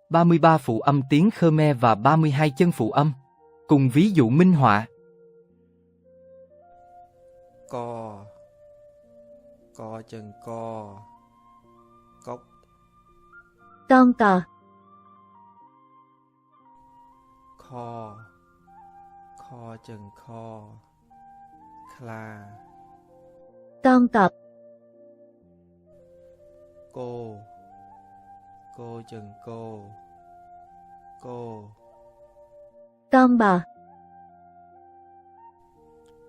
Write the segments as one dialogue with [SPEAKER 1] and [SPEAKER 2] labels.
[SPEAKER 1] 33 phụ âm tiếng Khmer và 32 chân phụ âm. Cùng ví dụ minh họa.
[SPEAKER 2] Co, co chân co. Cốc,
[SPEAKER 3] Con cò.
[SPEAKER 2] kho, kho chân kho. Kla,
[SPEAKER 3] Con cọp.
[SPEAKER 2] cô, cô chân cô. Cô,
[SPEAKER 3] Con bò.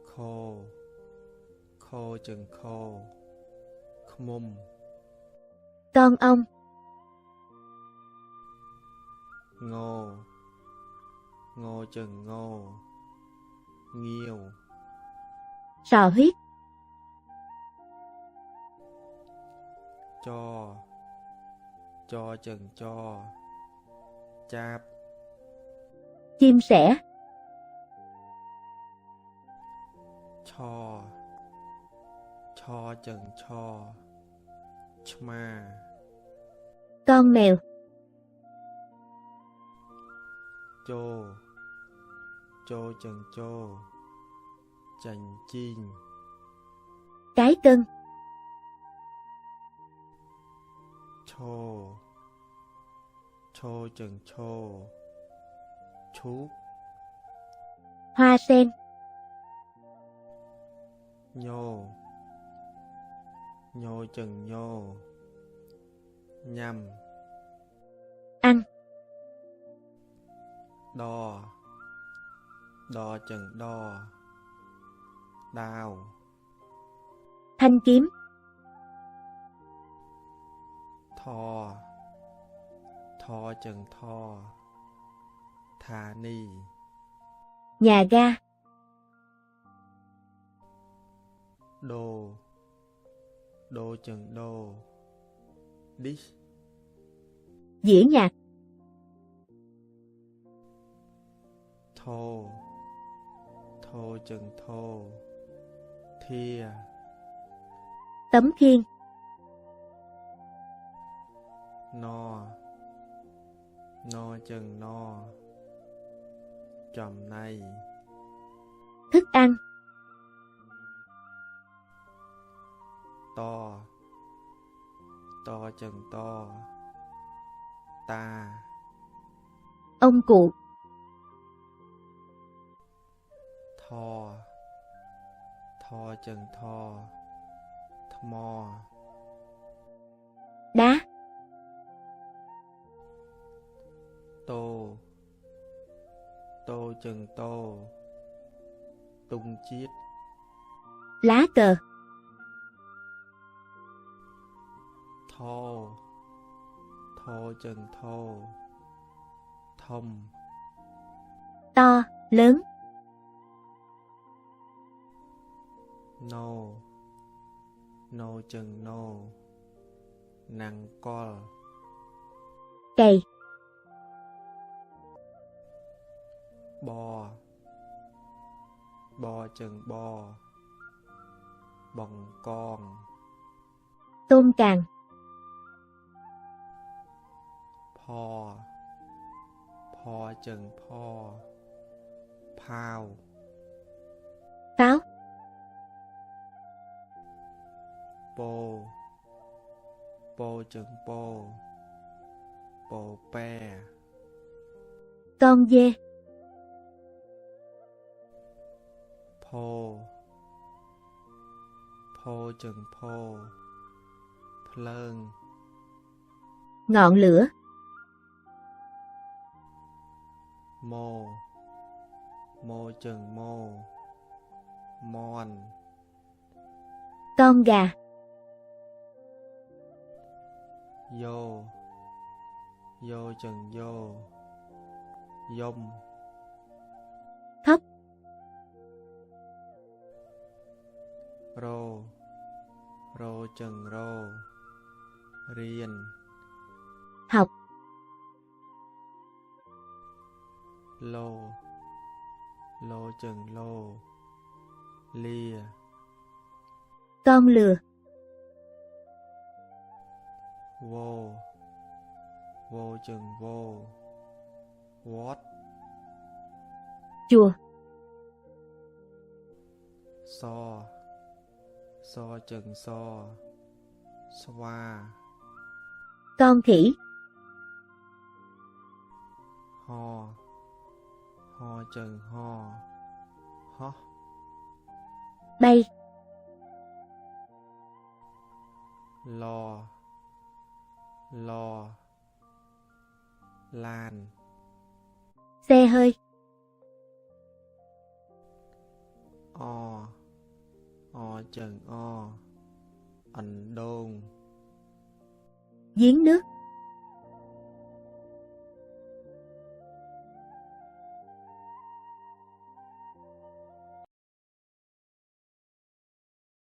[SPEAKER 2] khô, khô chân khô. Khmum,
[SPEAKER 3] Con ong.
[SPEAKER 2] ngô, ngô chân ngô. Nghiêu,
[SPEAKER 3] Sò huyết.
[SPEAKER 2] cho chân cho. Cháp,
[SPEAKER 3] Chim sẻ.
[SPEAKER 2] cho chân cho. Chma,
[SPEAKER 3] Con mèo.
[SPEAKER 2] chô chân chô. Chành chinh,
[SPEAKER 3] Cái cân.
[SPEAKER 2] chô chân chô. Chút,
[SPEAKER 3] Hoa sen.
[SPEAKER 2] nhô chân nhô. Nhâm,
[SPEAKER 3] Ăn.
[SPEAKER 2] đo chân đo. Đao,
[SPEAKER 3] Thanh kiếm.
[SPEAKER 2] tho chân tho. Thà ni,
[SPEAKER 3] Nhà ga.
[SPEAKER 2] đô chân đô. Dish,
[SPEAKER 3] Dĩa nhạc.
[SPEAKER 2] thô chân thô. Thia,
[SPEAKER 3] Tấm khiên.
[SPEAKER 2] no chân no. Trầm này,
[SPEAKER 3] Thức ăn.
[SPEAKER 2] to chân to. Ta,
[SPEAKER 3] Ông cụ.
[SPEAKER 2] tho chân tho. Thmo,
[SPEAKER 3] Đá.
[SPEAKER 2] tô chân tô. Tung chiết,
[SPEAKER 3] Lá cờ.
[SPEAKER 2] thô chân thô. Thông,
[SPEAKER 3] To, lớn.
[SPEAKER 2] nô chân nô. Năng col,
[SPEAKER 3] Cày.
[SPEAKER 2] bo chân bo. Bồng con,
[SPEAKER 3] Tôm càng.
[SPEAKER 2] pho chân pho. Phao,
[SPEAKER 3] Pháo.
[SPEAKER 2] po chân po. Bồ pe,
[SPEAKER 3] Con dê.
[SPEAKER 2] phô chân phô. Phleung,
[SPEAKER 3] Ngọn lửa.
[SPEAKER 2] mô chân mô. Mon,
[SPEAKER 3] Con gà.
[SPEAKER 2] vô chân vô. Dông,
[SPEAKER 3] Thóc.
[SPEAKER 2] rô chân rô. Riêng,
[SPEAKER 3] Học.
[SPEAKER 2] lô chân lô. Lia,
[SPEAKER 3] Con lừa.
[SPEAKER 2] vô chừng vô. What?
[SPEAKER 3] chùa,
[SPEAKER 2] So. So chừng so. Xoa.
[SPEAKER 3] con khỉ,
[SPEAKER 2] Ho. Ho chừng ho. Ho.
[SPEAKER 3] bay,
[SPEAKER 2] Lo. Lo. Lan.
[SPEAKER 3] xe hơi,
[SPEAKER 2] O. O chừng o. Ấn đôn.
[SPEAKER 3] giếng nước,